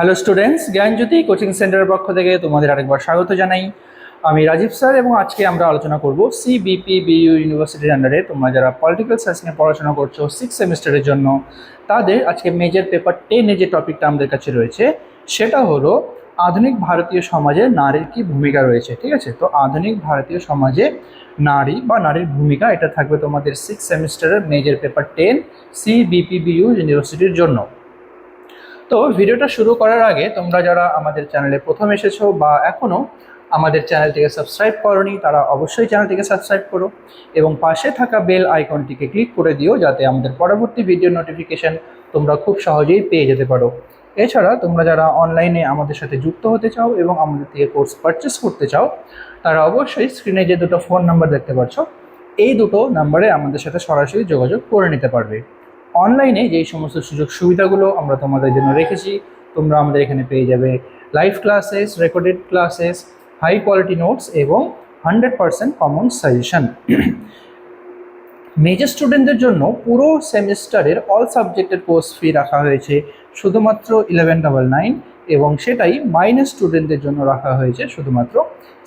Hello students, জ্ঞানজ্যোতি coaching সেন্টারের পক্ষ থেকে তোমাদের আরেকবার স্বাগত জানাই। আমি রাজীব স্যার এবং আজকে আমরা আলোচনা করব সিবিপিবিইউ ইউনিভার্সিটির আন্ডারে তোমরা যারা পলিটিক্যাল সায়েন্স নিয়ে পড়াশোনা করছো 6 সেমিস্টারের জন্য তাদের আজকে মেজর পেপার 10 যে টপিকটা আমাদের কাছে রয়েছে সেটা হলো আধুনিক ভারতীয় সমাজে নারীর কি ভূমিকা রয়েছে। ঠিক আছে, তো আধুনিক ভারতীয় সমাজে নারী বা নারীর ভূমিকা, এটা থাকবে তোমাদের 6 সেমিস্টারের মেজর পেপার 10 সিবিপিবিইউ ইউনিভার্সিটির জন্য। তো ভিডিওটা শুরু করার আগে তোমরা যারা আমাদের চ্যানেলে প্রথম এসেছো বা এখনও আমাদের চ্যানেলটিকে সাবস্ক্রাইব করোনি তারা অবশ্যই চ্যানেলটিকে সাবস্ক্রাইব করো এবং পাশে থাকা বেল আইকনটিকে ক্লিক করে দিও যাতে আমাদের পরবর্তী ভিডিও নোটিফিকেশন তোমরা খুব সহজেই পেয়ে যেতে পারো। এছাড়া তোমরা যারা অনলাইনে আমাদের সাথে যুক্ত হতে চাও এবং আমাদের থেকে কোর্স পারচেস করতে চাও তারা অবশ্যই স্ক্রিনে যে দুটো ফোন নাম্বার দেখতে পাচ্ছ এই দুটো নাম্বারে আমাদের সাথে সরাসরি যোগাযোগ করে নিতে পারবে। অনলাইনে যেই সমস্ত সুযোগ সুবিধাগুলো আমরা তোমাদের জন্য রেখেছি তোমরা আমাদের এখানে পেয়ে যাবে live classes, recorded classes, high quality notes এবং 100% কমন সাজেশন। মেজর স্টুডেন্টদের জন্য পুরো সেমিস্টারের অল সাবজেক্টের কোর্স ফি রাখা হয়েছে শুধুমাত্র 1199 এবং সেটাই মাইনর স্টুডেন্টদের জন্য রাখা হয়েছে শুধুমাত্র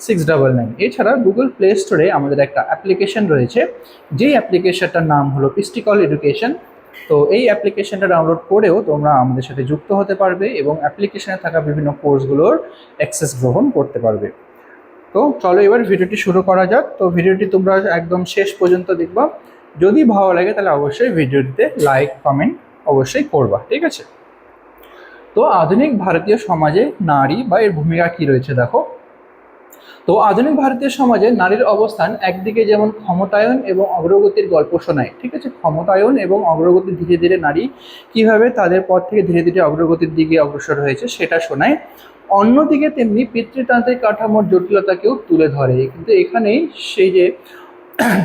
699। এছাড়া গুগল প্লে স্টোরে আমাদের একটা অ্যাপ্লিকেশন রয়েছে, যেই অ্যাপ্লিকেশনটার নাম হলো পিস্টিকল এডুকেশন। তো এই অ্যাপ্লিকেশনটা ডাউনলোড করেও তোমরা আমাদের সাথে যুক্ত হতে পারবে এবং অ্যাপ্লিকেশনে থাকা বিভিন্ন কোর্সগুলোর অ্যাক্সেস গ্রহণ করতে পারবে। তো চলো এবার ভিডিওটি শুরু করা যাক। তো ভিডিওটি তোমরা একদম শেষ পর্যন্ত দেখবা, যদি ভালো লাগে তাহলে অবশ্যই ভিডিওটিতে লাইক কমেন্ট অবশ্যই করবা, ঠিক আছে। তো আধুনিক ভারতীয় সমাজে নারী বা এর ভূমিকা কি রয়েছে দেখো। তো আধুনিক ভারতীয় সমাজে নারীর অবস্থান একদিকে যেমন ক্ষমতায়ন এবং অগ্রগতির গল্প শোনায়, ঠিক আছে, ক্ষমতায়ন এবং অগ্রগতি ধীরে ধীরে নারী কিভাবে তাদের পথ থেকে ধীরে ধীরে অগ্রগতির দিকে অগ্রসর হয়েছে সেটা শোনায়। অন্যদিকে তেমনি পিতৃতান্ত্রিক কাঠামোর জটিলতাকেও তুলে ধরে। কিন্তু এখানেই সেই যে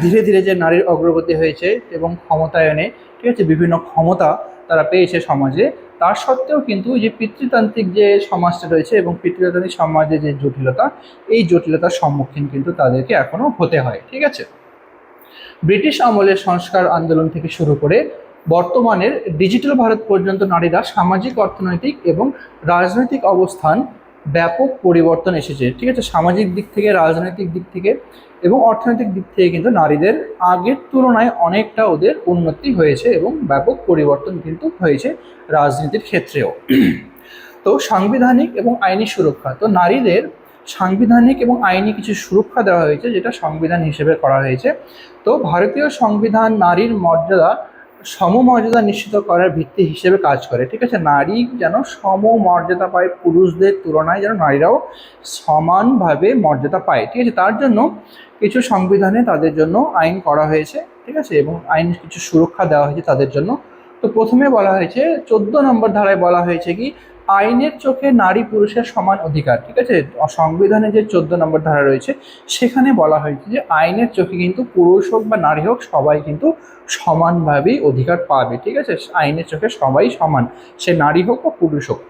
ধীরে ধীরে যে নারীর অগ্রগতি হয়েছে এবং ক্ষমতায়নে, ঠিক আছে, বিভিন্ন ক্ষমতা তারা পেয়েছে সমাজে, তার সত্ত্বেও কিন্তু যে পিতৃতান্ত্রিক যে সমাজটা রয়েছে এবং পিতৃতান্ত্রিক সমাজে যে জটিলতা, এই জটিলতার সম্মুখীন কিন্তু তাদেরকে এখনও হতে হয়, ঠিক আছে। ব্রিটিশ আমলের সংস্কার আন্দোলন থেকে শুরু করে বর্তমানের ডিজিটাল ভারত পর্যন্ত নারীরা সামাজিক, অর্থনৈতিক এবং রাজনৈতিক অবস্থান ব্যাপক পরিবর্তন এসেছে, ঠিক আছে। সামাজিক দিক থেকে, রাজনৈতিক দিক থেকে এবং অর্থনৈতিক দিক থেকে কিন্তু নারীদের আগের তুলনায় অনেকটা ওদের উন্নতি হয়েছে এবং ব্যাপক পরিবর্তন কিন্তু হয়েছে রাজনীতির ক্ষেত্রেও। তো সাংবিধানিক এবং আইনি সুরক্ষা, তো নারীদের সাংবিধানিক এবং আইনি কিছু সুরক্ষা দেওয়া হয়েছে যেটা সংবিধান হিসেবে করা হয়েছে। তো ভারতীয় সংবিধান নারীর মর্যাদা, সমমর্যাদা নিশ্চিত করার ভিত্তি হিসেবে কাজ করে, ঠিক আছে। নারী যেন সমমর্যাদা পায়, পুরুষদের তুলনায় যেন নারীরাও সমানভাবে মর্যাদা পায়, ঠিক আছে। তার জন্য কিছু সংবিধানে তাদের জন্য আইন করা হয়েছে, ঠিক আছে, এবং আইন কিছু সুরক্ষা দেওয়া হয়েছে তাদের জন্য। তো প্রথমে বলা হয়েছে 14 নম্বর ধারায় বলা হয়েছে কি আইনের চোখে নারী পুরুষের সমান অধিকার, ঠিক আছে। সংবিধানে যে 14 নম্বর ধারা রয়েছে সেখানে বলা হয়েছে যে আইনের চোখে কিন্তু পুরুষ হোক বা নারী হোক সবাই কিন্তু সমানভাবেই অধিকার পাবে, ঠিক আছে। আইনের চোখে সবাই সমান, সে নারী হোক বা পুরুষ হোক।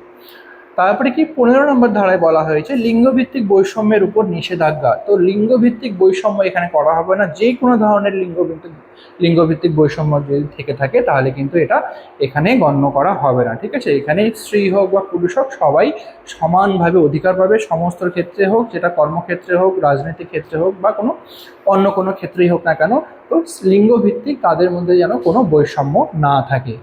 তারপরে কি 15 নম্বর ধারায় বলা হয়েছে লিঙ্গভিত্তিক বৈষম্যের উপর নিষেধাজ্ঞা। তো লিঙ্গভিত্তিক বৈষম্য এখানে করা হবে না, যে কোনো ধরনের লিঙ্গভিত্তিক বৈষম্য যদি থেকে থাকে তাহলে কিন্তু এটা এখানে গণ্য করা হবে না, ঠিক আছে। এখানে স্ত্রী হোক বা পুরুষ হোক সবাই সমানভাবে অধিকার পাবে, সমস্ত ক্ষেত্রে হোক, যেটা কর্মক্ষেত্রে হোক, রাজনৈতিক ক্ষেত্রে হোক বা অন্য কোনো ক্ষেত্রেই হোক না কেন। তো লিঙ্গভিত্তিক তাদের মধ্যে যেন কোনো বৈষম্য না থাকে।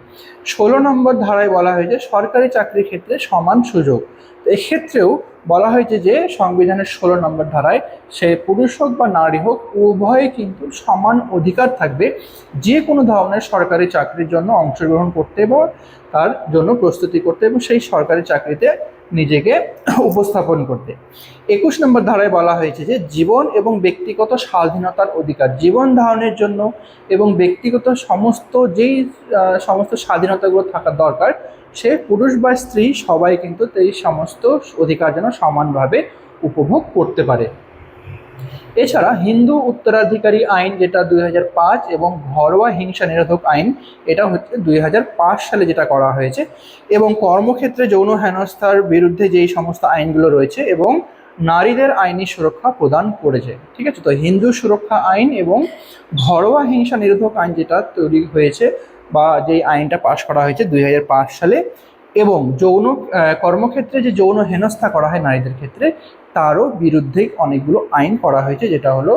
16 নম্বর ধারায় বলা হয়েছে সরকারি চাকরির ক্ষেত্রে সমান সুযোগ। এক্ষেত্রেও বলা হয়েছে যে সংবিধানের 16 নম্বর ধারায় সে পুরুষ হোক বা নারী হোক উভয়ে কিন্তু সমান অধিকার থাকবে যে কোনো ধরনের সরকারি চাকরির জন্য অংশগ্রহণ করতে এবং তার জন্য প্রস্তুতি করতে এবং সেই সরকারি চাকরিতে নিজেকে উপস্থাপন করতে। 21 নম্বর ধারায় বলা হয়েছে যে জীবন এবং ব্যক্তিগত স্বাধীনতার অধিকার, জীবন ধারণের জন্য এবং ব্যক্তিগত সমস্ত স্বাধীনতাগুলো থাকা দরকার, সে পুরুষ বা স্ত্রী সবাই কিন্তু এই সমস্ত অধিকার যেন সমানভাবে উপভোগ করতে পারে। এছাড়া হিন্দু উত্তরাধিকারী আইন যেটা 2005 এবং ঘরোয়া হিংসা নিরোধক আইন এটা হচ্ছে 2005 সালে যেটা করা হয়েছে, এবং কর্মক্ষেত্রে যৌন হেনস্থার বিরুদ্ধে যেই সমস্ত আইনগুলো রয়েছে এবং নারীদের আইনি সুরক্ষা প্রদান করেছে, ঠিক আছে। তো হিন্দু সুরক্ষা আইন এবং ঘরোয়া হিংসা নিরোধক আইন যেটা তৈরি হয়েছে বা যেই আইনটা পাশ করা হয়েছে 2005 সালে, এবং যৌন কর্মক্ষেত্রে যে যৌন হেনস্থা করা হয় নারীদের ক্ষেত্রে তারও বিরুদ্ধে অনেকগুলো আইন করা হয়েছে, যেটা হলো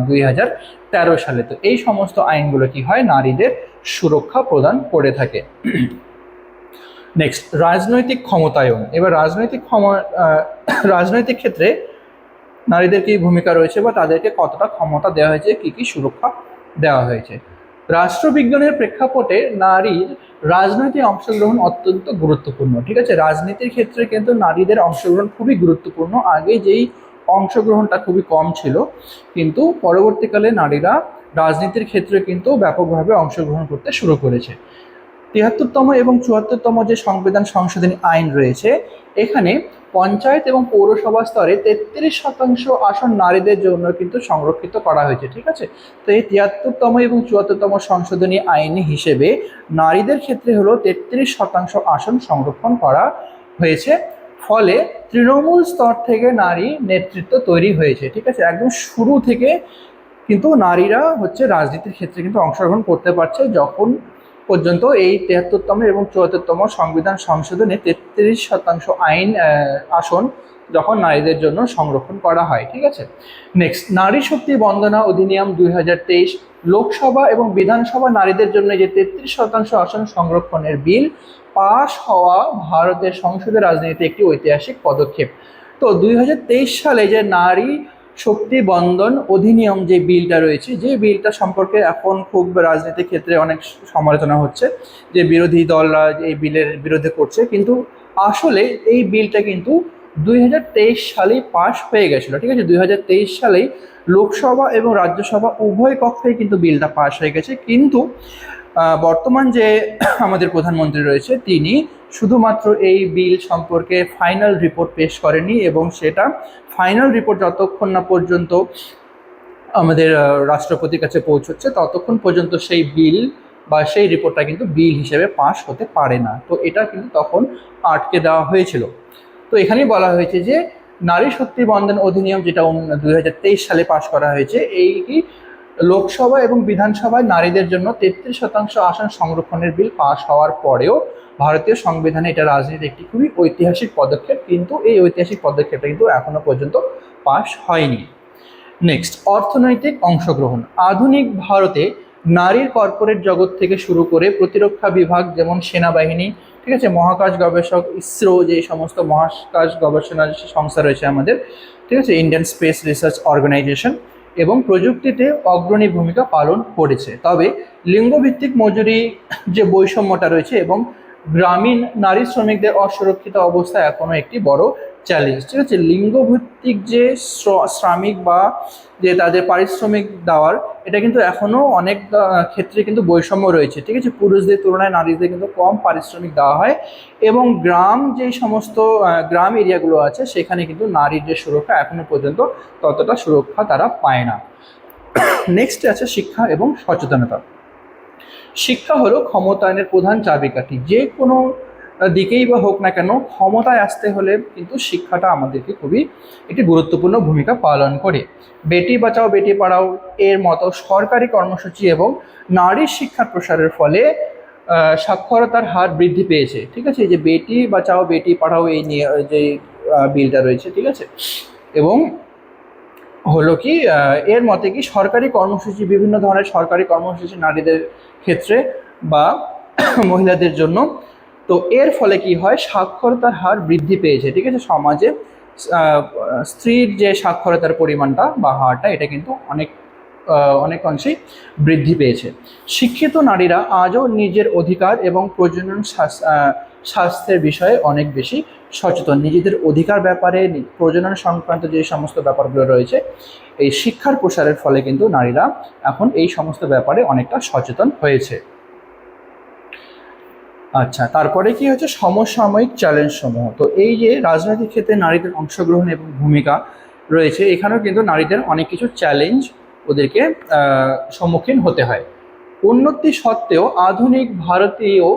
2013 সালে। তো এই সমস্ত আইনগুলো কি হয়, নারীদের সুরক্ষা প্রদান করে থাকে। নেক্সট, রাজনৈতিক ক্ষমতায়ন। এবার রাজনৈতিক ক্ষেত্রে নারীদের কি ভূমিকা রয়েছে বা তাদেরকে কতটা ক্ষমতা দেওয়া হয়েছে, কি কি সুরক্ষা দেওয়া হয়েছে। রাষ্ট্রবিজ্ঞানের প্রেক্ষাপটে নারীর রাজনৈতিক অংশগ্রহণ অত্যন্ত গুরুত্বপূর্ণ। ঠিক আছে, রাজনীতির ক্ষেত্রে কিন্তু নারীদের অংশগ্রহণ খুবই গুরুত্বপূর্ণ। আগে যেই অংশগ্রহণটা খুবই কম ছিল, কিন্তু পরবর্তীকালে নারীরা রাজনীতির ক্ষেত্রে কিন্তু ব্যাপকভাবে অংশগ্রহণ করতে শুরু করেছে। 73তম এবং 74তম যে সংবিধান সংশোধনী আইন রয়েছে, এখানে পঞ্চায়েত এবং পৌরসভা স্তরে 33% আসন নারীদের জন্য কিন্তু সংরক্ষিত করা হয়েছে। ঠিক আছে, তো এই 73তম এবং 74তম সংশোধনী আইন হিসেবে নারীদের ক্ষেত্রে হলো 33% আসন সংরক্ষণ করা হয়েছে। ফলে তৃণমূল স্তর থেকে নারী নেতৃত্ব তৈরি হয়েছে। ঠিক আছে, একদম শুরু থেকে কিন্তু নারীরা হচ্ছে রাজনীতির ক্ষেত্রে কিন্তু অংশগ্রহণ করতে পারছে, যখন পর্যন্ত এই 73তম এবং 74তম সংবিধান সংশোধনে 33% আসন যখন নারীদের জন্য সংরক্ষণ করা হয়। ঠিক আছে, নেক্সট, নারী শক্তি বন্দনা অধিনিয়ম 2023 লোকসভা এবং বিধানসভা নারীদের জন্য যে 33% আসন সংরক্ষণের বিল পাশ হওয়া ভারতের সংসদের রাজনীতিতে একটি ঐতিহাসিক পদক্ষেপ। তো 2023 সালে যে নারী শক্তি বন্দন অধিনিয়ম যে বিলটা রয়েছে, যে বিলটা সম্পর্কে এখন খুব রাজনীতির ক্ষেত্রে অনেক সমালোচনা হচ্ছে, যে বিরোধী দলরা এই বিলের বিরোধে করছে, কিন্তু আসলে এই বিলটা কিন্তু 2023 সালেই পাশ হয়ে গেছিলো। ঠিক আছে, 2023 সালেই লোকসভা এবং রাজ্যসভা উভয় কক্ষেই কিন্তু বিলটা পাশ হয়ে গেছে। কিন্তু বর্তমান যে আমাদের প্রধানমন্ত্রী রয়েছে, তিনি শুধুমাত্র এই বিল সম্পর্কে ফাইনাল রিপোর্ট পেশ করেনি, এবং সেটা ফাইনাল রিপোর্ট যতক্ষণ না পর্যন্ত আমাদের রাষ্ট্রপতির কাছে পৌঁছচ্ছে, ততক্ষণ পর্যন্ত সেই বিল বা সেই রিপোর্টটা কিন্তু বিল হিসেবে পাশ হতে পারে না। তো এটা কিন্তু তখন আটকে দেওয়া হয়েছিল। তো এখানেই বলা হয়েছে যে নারী শক্তি বন্দন অধিনিয়ম, যেটা 2023 সালে পাশ করা হয়েছে, এই লোকসভা এবং বিধানসভায় নারীদের জন্য 33% আসন সংরক্ষণের বিল পাশ হওয়ার পরেও ভারতীয় সংবিধানে এটা রাজনীতির একটি খুবই ঐতিহাসিক পদক্ষেপ, কিন্তু এই ঐতিহাসিক পদক্ষেপটা কিন্তু এখনো পর্যন্ত পাশ হয়নি। নেক্সট, অর্থনৈতিক অংশগ্রহণ। আধুনিক ভারতে নারীর কর্পোরেট জগৎ থেকে শুরু করে প্রতিরক্ষা বিভাগ, যেমন সেনাবাহিনী, ঠিক আছে, মহাকাশ গবেষক, ইসরো, যে সমস্ত মহাকাশ গবেষণা সংস্থা রয়েছে আমাদের, ঠিক আছে, ইন্ডিয়ান স্পেস রিসার্চ অর্গানাইজেশন, এবং প্রযুক্তিতে অগ্রণী ভূমিকা পালন করেছে। তবে লিঙ্গভিত্তিক মজুরি যে বৈষম্যটা রয়েছে এবং গ্রামীণ নারী শ্রমিকদের অসুরক্ষিত অবস্থা এখনো একটি বড় চ্যালেঞ্জ। ঠিক আছে, লিঙ্গভিত্তিক যে শ্রমিক বা যে তাদের পারিশ্রমিক দেওয়ার, এটা কিন্তু এখনো অনেক ক্ষেত্রে কিন্তু বৈষম্য রয়েছে। ঠিক আছে, পুরুষদের তুলনায় নারীদের কিন্তু কম পারিশ্রমিক দেওয়া হয়, এবং গ্রাম যে সমস্ত গ্রাম এরিয়াগুলো আছে, সেখানে কিন্তু নারীর যে সুরক্ষা এখনো পর্যন্ত ততটা সুরক্ষা তারা পায় না। নেক্সট আছে শিক্ষা এবং সচেতনতা। শিক্ষা হলো ক্ষমতায়নের প্রধান চাবিকাঠি। যে কোনো দিকেই বা হোক না কেন, ক্ষমতায় আসতে হলে কিন্তু শিক্ষাটা আমাদেরকে খুবই একটি গুরুত্বপূর্ণ ভূমিকা পালন করে। বেটি বাঁচাও বেটি পড়াও এর মতো সরকারি কর্মসূচি এবং নারীর শিক্ষার প্রসারের ফলে সাক্ষরতার হার বৃদ্ধি পেয়েছে। ঠিক আছে, এই যে বেটি বাঁচাও বেটি পড়াও এই নিয়ে যে বিলটা রয়েছে, ঠিক আছে, এবং হলো কি এর মতে কি সরকারি কর্মসূচি, বিভিন্ন ধরনের সরকারি কর্মসূচি নারীদের ক্ষেত্রে বা মহিলাদের জন্য, তো এর ফলে কি হয়, সাক্ষরতার হার বৃদ্ধি পেয়েছে। ঠিক আছে, সমাজে স্ত্রীর যে সাক্ষরতার পরিমাণটা বা হারটা, এটা কিন্তু অনেক অংশেই বৃদ্ধি পেয়েছে। শিক্ষিত নারীরা আজও নিজের অধিকার এবং প্রজনন স্বাস্থ্যের বিষয়ে অনেক বেশি সচেতন। নিজেদের অধিকার ব্যাপারে, প্রজনন সংক্রান্ত যে সমস্ত ব্যাপারগুলো রয়েছে, এই শিক্ষার প্রসারের ফলে কিন্তু নারীরা এখন এই সমস্ত ব্যাপারে অনেকটা সচেতন হয়েছে। আচ্ছা, তারপরে কি হচ্ছে সমসাময়িক চ্যালেঞ্জ সমূহ। তো এই যে রাজনৈতিক ক্ষেত্রে নারীদের অংশগ্রহণ এবং ভূমিকা রয়েছে, এখানেও কিন্তু নারীদের অনেক কিছু চ্যালেঞ্জ ওদেরকে সম্মুখীন হতে হয়। উন্নতি সত্ত্বেও আধুনিক ভারতীয়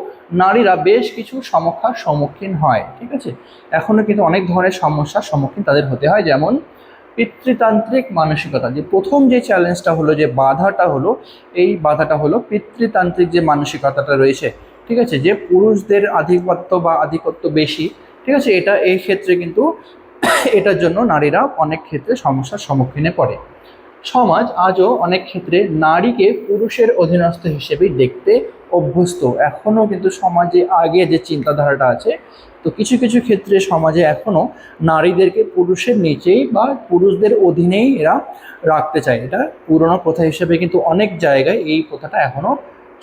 নারীরা বেশ কিছু সমস্যার সম্মুখীন হয়। ঠিক আছে, এখনও কিন্তু অনেক ধরনের সমস্যার সম্মুখীন তাদের হতে হয়, যেমন পিতৃতান্ত্রিক মানসিকতা। যে প্রথম যে চ্যালেঞ্জটা হলো, যে বাধাটা হলো, এই বাধাটা হলো পিতৃতান্ত্রিক যে মানসিকতাটা রয়েছে। ঠিক আছে, যে পুরুষদের আধিপত্য বা আধিপত্য বেশি, ঠিক আছে, এটা এই ক্ষেত্রে কিন্তু এটার জন্য নারীরা অনেক ক্ষেত্রে সমস্যার সম্মুখীনে পড়ে। সমাজ আজও অনেক ক্ষেত্রে নারীকে পুরুষের অধীনস্থ হিসেবেই দেখতে অভ্যস্ত। এখনও কিন্তু সমাজে আগে যে চিন্তাধারাটা আছে, তো কিছু কিছু ক্ষেত্রে সমাজে এখনও নারীদেরকে পুরুষের নিচেই বা পুরুষদের অধীনেই এরা রাখতে চায়। এটা পুরনো প্রথা হিসেবে কিন্তু অনেক জায়গায় এই প্রথাটা এখনও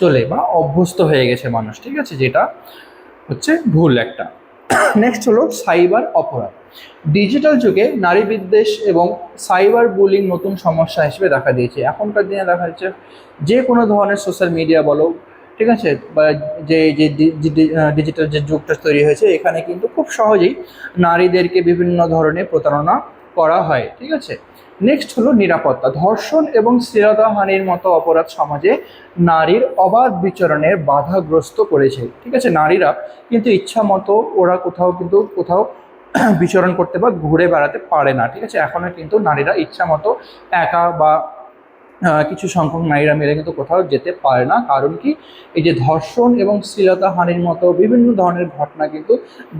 চলে বা অভ্যস্ত হয়ে গেছে মানুষ, ঠিক আছে, যেটা হচ্ছে ভুল একটা। নেক্সট হলো সাইবার অপরাধ। ডিজিটাল যুগে নারী বিদ্বেষ এবং সাইবার বুলিং নতুন সমস্যা হিসেবে দেখা দিয়েছে। এখনকার দিনে দেখা যাচ্ছে যে কোনো ধরনের সোশ্যাল মিডিয়া বলো, ঠিক আছে, বা যে যে ডিজিটাল যে যুগটা তৈরি হয়েছে, এখানে কিন্তু খুব সহজেই নারীদেরকে বিভিন্ন ধরনের প্রতারণা করা হয়, ঠিক আছে। নেক্সট হলো নিরাপত্তা। ধর্ষণ এবং শ্লীলতাহানির মতো অপরাধ সমাজে নারীর অবাধ বিচরণের বাধাগ্রস্ত করেছে, ঠিক আছে। নারীরা কিন্তু ইচ্ছা মতো ওরা কোথাও বিচরণ করতে বা ঘুরে বেড়াতে পারে না, ঠিক আছে। এখনও কিন্তু নারীরা ইচ্ছা মতো একা বা কিছু সংখ্যক নারীরা মিলে কিন্তু কোথাও যেতে পারে না। কারণ কি, এই যে ধর্ষণ এবং শ্লীলতাহানির মতো বিভিন্ন ধরনের ঘটনা কিন্তু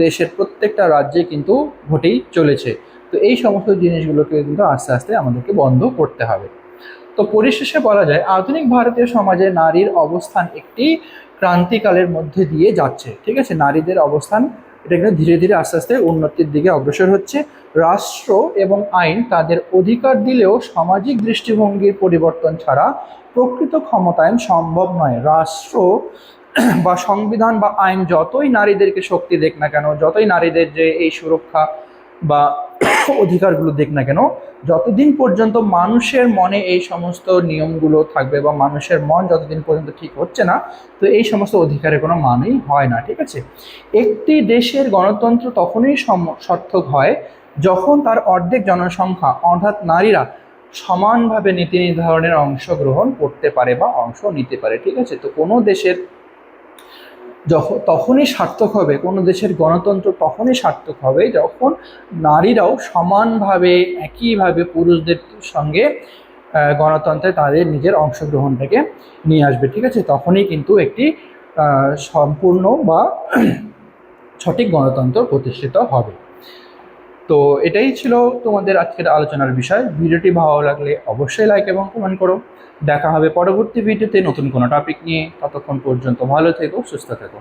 দেশের প্রত্যেকটা রাজ্যে কিন্তু ঘটেই চলেছে। তো এই সমস্ত জিনিসগুলোকে কিন্তু আস্তে আস্তে আমাদেরকে বন্ধ করতে হবে। তো পরিশেষে বলা যায় আধুনিক ভারতীয় সমাজে নারীর অবস্থান একটি ক্রান্তিকালের মধ্যে দিয়ে যাচ্ছে, ঠিক আছে। নারীদের অবস্থান এটা কিন্তু ধীরে ধীরে আস্তে আস্তে উন্নতির দিকে অগ্রসর হচ্ছে। রাষ্ট্র এবং আইন তাদের অধিকার দিলেও সামাজিক দৃষ্টিভঙ্গির পরিবর্তন ছাড়া প্রকৃত ক্ষমতায়ন সম্ভব নয়। রাষ্ট্র বা সংবিধান বা আইন যতই নারীদেরকে শক্তি দেখ না কেন, যতই নারীদের যে এই সুরক্ষা বা অধিকারগুলো দেখ না কেন, যতদিন পর্যন্ত মানুষের মনে এই সমস্ত নিয়মগুলো থাকবে বা মানুষের মন যতদিন পর্যন্ত ঠিক হচ্ছে না, তো এই সমস্ত অধিকারের কোনো মানই হয় না, ঠিক আছে। একটি দেশের গণতন্ত্র তখনই সার্থক হয় যখন তার অর্ধেক জনসংখ্যা অর্থাৎ নারীরা সমানভাবে নীতি নির্ধারণের অংশগ্রহণ করতে পারে বা অংশ নিতে পারে, ঠিক আছে। তো কোনো দেশের তখনই সার্থক হবে, কোনো দেশের গণতন্ত্র তখনই সার্থক হবে যখন নারীরাও সমানভাবে একইভাবে পুরুষদের সঙ্গে গণতন্ত্রে তাদের নিজের অংশগ্রহণটাকে নিয়ে আসবে, ঠিক আছে। তখনই কিন্তু একটি সম্পূর্ণ বা সঠিক গণতন্ত্র প্রতিষ্ঠিত হবে। তো এটাই ছিল তোমাদের আজকের আলোচনার বিষয়। ভিডিওটি ভালো লাগলে অবশ্যই লাইক এবং কমেন্ট করো। দেখা হবে পরবর্তী ভিডিওতে নতুন কোনো টপিক নিয়ে। ততক্ষণ পর্যন্ত ভালো থেকো, সুস্থ থেকো।